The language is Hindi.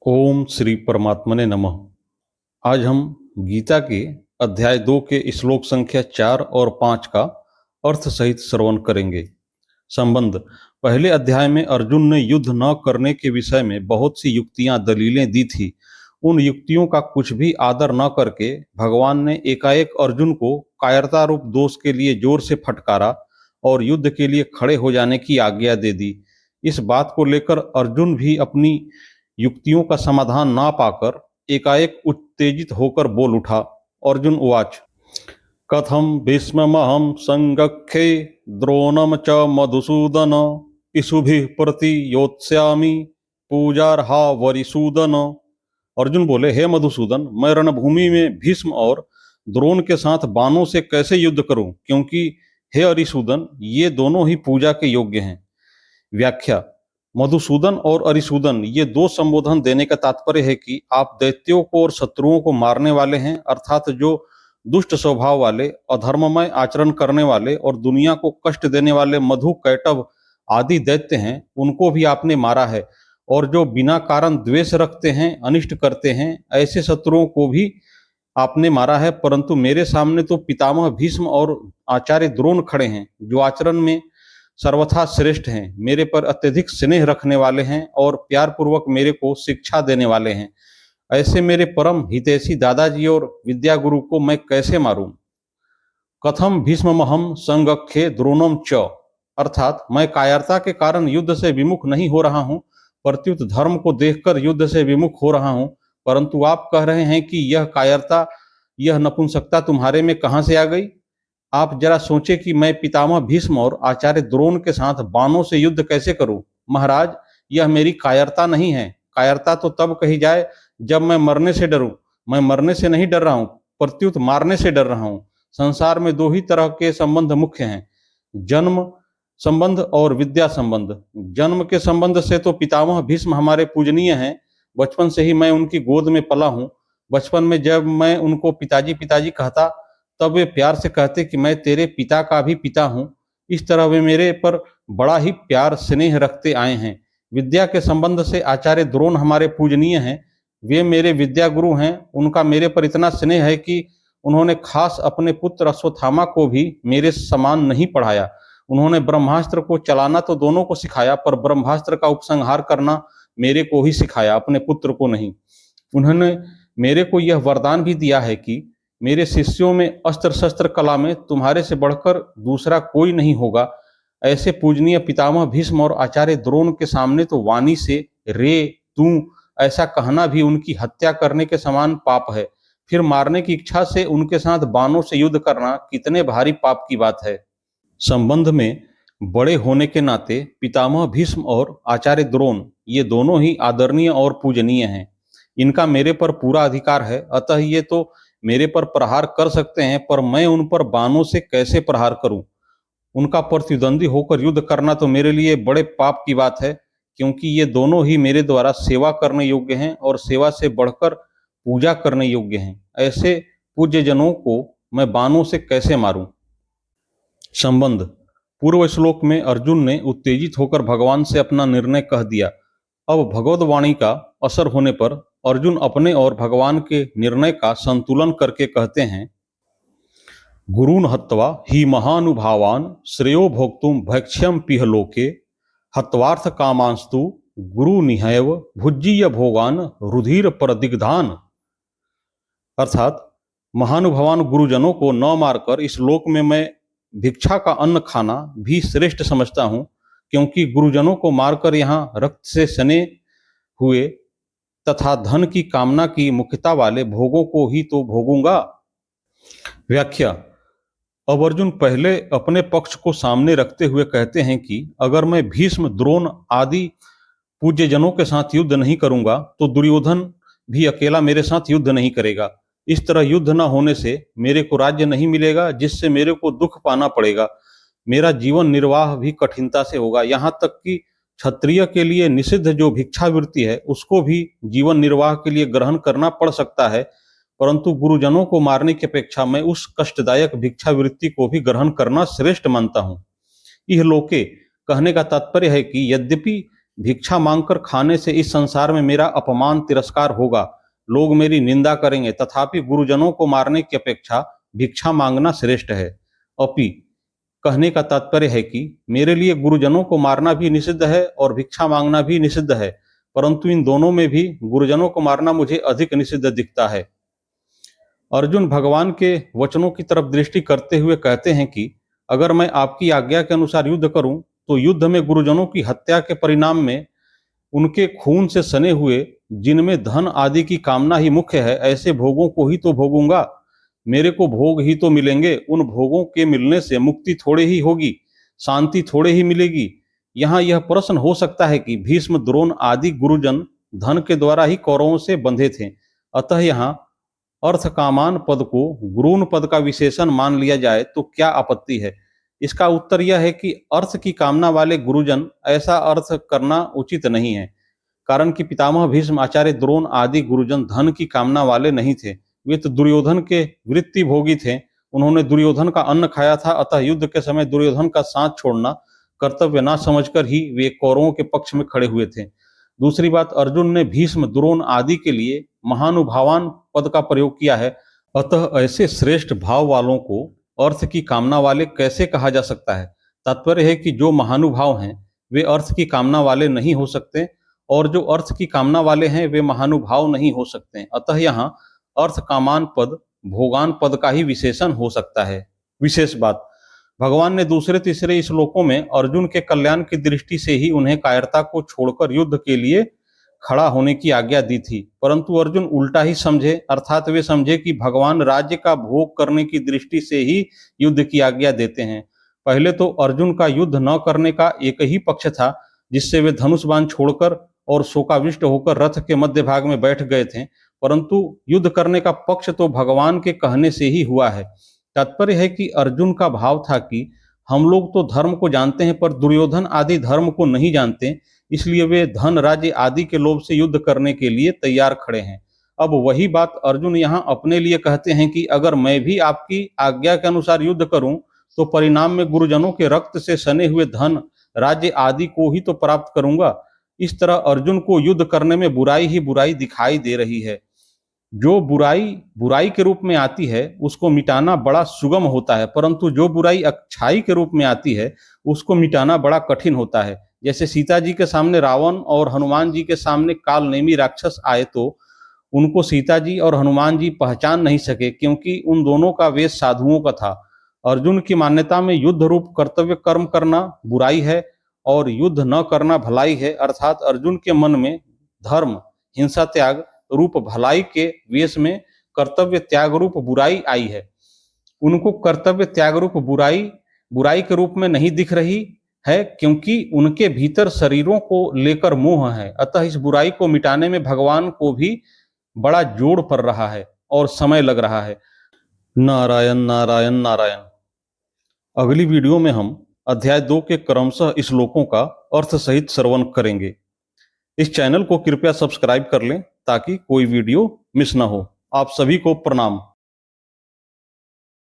ओम श्री परमात्मने नमः। आज हम गीता के अध्याय 2 के श्लोक संख्या 4 और 5 का अर्थ सहित श्रवण करेंगे। संबंध। पहले अध्याय में अर्जुन ने युद्ध न करने के विषय में बहुत सी युक्तियां दलीलें दी थी। उन युक्तियों का कुछ भी आदर न करके भगवान ने एकाएक अर्जुन को कायरता रूप दोष के लिए जोर से फटकारा और युद्ध के लिए खड़े हो जाने की आज्ञा दे दी। इस बात को लेकर अर्जुन भी अपनी युक्तियों का समाधान ना पाकर एकाएक उत्तेजित होकर बोल उठा। अर्जुन उवाच कथम भीष्ममहं संगख्ये द्रोणम च मधुसूदन इषुभिः प्रतियोत्स्यामि पूजार्हा वरिसूदन। अर्जुन बोले, हे मधुसूदन, मैं रणभूमि में भीष्म और द्रोण के साथ बाणों से कैसे युद्ध करूं, क्योंकि हे अरिसूदन, ये दोनों ही पूजा के योग्य हैं। व्याख्या। मधुसूदन और अरिसूदन ये दो संबोधन देने का तात्पर्य है कि आप दैत्यों को और शत्रुओं को मारने वाले हैं, अर्थात जो दुष्ट स्वभाव वाले, अधर्ममय आचरण करने वाले और दुनिया को कष्ट देने वाले मधु, कैटभ आदि दैत्य हैं, उनको भी आपने मारा है। और जो बिना कारण द्वेष रखते हैं, अनिष्ट करते हैं, ऐसे शत्रुओं को भी आपने मारा है। परंतु मेरे सामने तो पितामह भीष्म और आचार्य द्रोण खड़े हैं, जो आचरण में सर्वथा श्रेष्ठ हैं, मेरे पर अत्यधिक स्नेह रखने वाले हैं और प्यार पूर्वक मेरे को शिक्षा देने वाले हैं। ऐसे मेरे परम हितैषी दादाजी और विद्या गुरु को मैं कैसे मारूं। कथम भीष्ममहं संगख्ये द्रोणम च, अर्थात मैं कायरता के कारण युद्ध से विमुख नहीं हो रहा हूं, प्रत्युत धर्म को देखकर युद्ध से विमुख हो रहा हूं। परंतु आप कह रहे हैं कि यह कायरता, यह नपुंसकता तुम्हारे में कहां से आ गई। आप जरा सोचे कि मैं पितामह भीष्म और आचार्य द्रोण के साथ बाणों से युद्ध कैसे करूं। महाराज, यह मेरी कायरता नहीं है। कायरता तो तब कही जाए जब मैं मरने से डरूं। मैं मरने से नहीं डर रहा हूं, प्रत्युत मारने से डर रहा हूं। संसार में दो ही तरह के संबंध मुख्य हैं, जन्म संबंध और विद्या संबंध। जन्म के संबंध से तो पितामह भीष्म हमारे पूजनीय हैं। बचपन से ही मैं उनकी गोद में पला हूं। बचपन में जब मैं उनको पिताजी पिताजी कहता, तब वे प्यार से कहते कि मैं तेरे पिता का भी पिता हूं। इस तरह वे मेरे पर बड़ा ही प्यार स्नेह रखते आए हैं। विद्या के संबंध से आचार्य द्रोण हमारे पूजनीय हैं। वे मेरे विद्या गुरु हैं। उनका मेरे पर इतना स्नेह है कि उन्होंने खास अपने पुत्र अश्वत्थामा को भी मेरे समान नहीं पढ़ाया। उन्होंने ब्रह्मास्त्र को चलाना तो दोनों को सिखाया, पर ब्रह्मास्त्र का उपसंहार करना मेरे को ही सिखाया, अपने पुत्र को नहीं। उन्होंने मेरे को यह वरदान भी दिया है कि मेरे शिष्यों में अस्त्र शस्त्र कला में तुम्हारे से बढ़कर दूसरा कोई नहीं होगा। ऐसे पूजनीय पितामह भीष्म और आचार्य द्रोण के सामने तो वाणी से रे तू ऐसा कहना भी उनकी हत्या करने के समान पाप है। फिर मारने की इच्छा से उनके साथ बाणों से युद्ध करना कितने भारी पाप की बात है। संबंध में बड़े होने के नाते पितामह भीष्म और आचार्य द्रोण ये दोनों ही आदरणीय और पूजनीय हैं। इनका मेरे पर पूरा अधिकार है। अतः ये तो मेरे पर प्रहार कर सकते हैं, पर मैं उन पर बाणों से कैसे प्रहार करूं। उनका प्रतिद्वंदी होकर युद्ध करना तो मेरे लिए बड़े पाप की बात है, क्योंकि ये दोनों ही मेरे द्वारा सेवा करने योग्य हैं और सेवा से बढ़कर पूजा करने योग्य हैं। ऐसे पूज्य जनों को मैं बाणों से कैसे मारूं। संबंध। पूर्व श्लोक में अर्जुन ने उत्तेजित होकर भगवान से अपना निर्णय कह दिया। अब भगवद वाणी का असर होने पर अर्जुन अपने और भगवान के निर्णय का संतुलन करके कहते हैं, गुरून् हत्वा हि महानुभावान् श्रेयो भोक्तुम भक्ष्यम पिह लोके हत्वार्थ कामांस्तु गुरु निहैव भुज्जीय भोगान रुधिर प्रदिग्धान। अर्थात महानुभावान गुरुजनों को न मारकर इस लोक में मैं भिक्षा का अन्न खाना भी श्रेष्ठ समझता हूँ, क्योंकि गुरुजनों को मारकर यहाँ रक्त से सने हुए तथा धन की कामना की मुख्यता वाले भोगों को ही तो भोगूंगा। व्याख्या। अब अर्जुन पहले अपने पक्ष को सामने रखते हुए कहते हैं कि अगर मैं भीष्म, द्रोण आदि पूज्य जनों के साथ युद्ध नहीं करूंगा तो दुर्योधन भी अकेला मेरे साथ युद्ध नहीं करेगा। इस तरह युद्ध न होने से मेरे को राज्य नहीं मिलेगा, जिससे मेरे को दुख पाना पड़ेगा। मेरा जीवन निर्वाह भी कठिनता से होगा। यहाँ तक कि क्षत्रिय के लिए निषिद्ध जो भिक्षावृत्ति है, उसको भी जीवन निर्वाह के लिए ग्रहण करना पड़ सकता है। परंतु गुरुजनों को मारने की अपेक्षा मैं उस कष्टदायक भिक्षावृत्ति को भी ग्रहण करना श्रेष्ठ मानता हूँ। यह लोके कहने का तात्पर्य है कि यद्यपि भिक्षा मांगकर खाने से इस संसार में मेरा अपमान तिरस्कार होगा, लोग मेरी निंदा करेंगे, तथापि गुरुजनों को मारने की अपेक्षा भिक्षा मांगना श्रेष्ठ है। अपि कहने का तात्पर्य है कि मेरे लिए गुरुजनों को मारना भी निषिद्ध है और भिक्षा मांगना भी निषिद्ध है, परंतु इन दोनों में भी गुरुजनों को मारना मुझे अधिक निषिद्ध दिखता है। अर्जुन भगवान के वचनों की तरफ दृष्टि करते हुए कहते हैं कि अगर मैं आपकी आज्ञा के अनुसार युद्ध करूं तो युद्ध में गुरुजनों की हत्या के परिणाम में उनके खून से सने हुए, जिनमें धन आदि की कामना ही मुख्य है, ऐसे भोगों को ही तो भोगूंगा। मेरे को भोग ही तो मिलेंगे, उन भोगों के मिलने से मुक्ति थोड़े ही होगी, शांति थोड़े ही मिलेगी। यहाँ यह प्रश्न हो सकता है कि भीष्म, द्रोण आदि गुरुजन धन के द्वारा ही कौरवों से बंधे थे, अतः यहाँ अर्थ कामान पद को गुरून पद का विशेषण मान लिया जाए तो क्या आपत्ति है? इसका उत्तर यह है कि अर्थ की कामना वाले गुरुजन ऐसा अर्थ करना उचित नहीं है, कारण कि पितामह भीष्म, आचार्य द्रोण आदि गुरुजन धन की कामना वाले नहीं थे। वे तो दुर्योधन के वृत्ति भोगी थे, उन्होंने दुर्योधन का अन्न खाया था, अतः युद्ध के समय दुर्योधन का साथ छोड़ना कर्तव्य ना समझकर ही वे कौरवों के पक्ष में खड़े हुए थे। दूसरी बात, अर्जुन ने भीष्म, द्रोण आदि के लिए महानुभावान पद का प्रयोग किया है, अतः ऐसे श्रेष्ठ भाव वालों को अर्थ की कामना वाले कैसे कहा जा सकता है? तात्पर्य है कि जो महानुभाव हैं वे अर्थ की कामना वाले नहीं हो सकते, और जो अर्थ की कामना वाले हैं वे महानुभाव नहीं हो सकते। अतः यहाँ अर्थ कामान पद भोगान पद का ही विशेषण हो सकता है। विशेष बात, भगवान ने दूसरे तीसरे श्लोकों में अर्जुन के कल्याण की दृष्टि से ही उन्हें कायरता को छोड़कर युद्ध के लिए खड़ा होने की आज्ञा दी थी, परंतु अर्जुन उल्टा ही समझे, अर्थात वे समझे कि भगवान राज्य का भोग करने की दृष्टि से ही युद्ध की आज्ञा देते हैं। पहले तो अर्जुन का युद्ध न करने का एक ही पक्ष था, जिससे वे धनुष बाण छोड़कर और शोकाविष्ट होकर रथ के मध्य भाग में बैठ गए थे, परंतु युद्ध करने का पक्ष तो भगवान के कहने से ही हुआ है। तात्पर्य है कि अर्जुन का भाव था कि हम लोग तो धर्म को जानते हैं पर दुर्योधन आदि धर्म को नहीं जानते, इसलिए वे धन राज्य आदि के लोभ से युद्ध करने के लिए तैयार खड़े हैं। अब वही बात अर्जुन यहाँ अपने लिए कहते हैं कि अगर मैं भी आपकी आज्ञा के अनुसार युद्ध करूं तो परिणाम में गुरुजनों के रक्त से सने हुए धन राज्य आदि को ही तो प्राप्त करूंगा। इस तरह अर्जुन को युद्ध करने में बुराई ही बुराई दिखाई दे रही है। जो बुराई बुराई के रूप में आती है उसको मिटाना बड़ा सुगम होता है, परंतु जो बुराई अच्छाई के रूप में आती है उसको मिटाना बड़ा कठिन होता है। जैसे सीता जी के सामने रावण और हनुमान जी के सामने काल नेमी राक्षस आए तो उनको सीता जी और हनुमान जी पहचान नहीं सके, क्योंकि उन दोनों का वेश साधुओं का था। अर्जुन की मान्यता में युद्ध रूप कर्तव्य कर्म करना बुराई है और युद्ध न करना भलाई है, अर्थात अर्जुन के मन में धर्म हिंसा त्याग रूप भलाई के वेश में कर्तव्य त्याग रूप बुराई आई है। उनको कर्तव्य त्याग रूप बुराई बुराई के रूप में नहीं दिख रही है, क्योंकि उनके भीतर शरीरों को लेकर मोह है। अतः इस बुराई को मिटाने में भगवान को भी बड़ा जोड़ पड़ रहा है और समय लग रहा है। नारायण नारायण नारायण। अगली वीडियो में हम अध्याय 2 के क्रमशः श्लोकों का अर्थ सहित श्रवण करेंगे। इस चैनल को कृपया सब्सक्राइब कर लें ताकि कोई वीडियो मिस न हो। आप सभी को प्रणाम।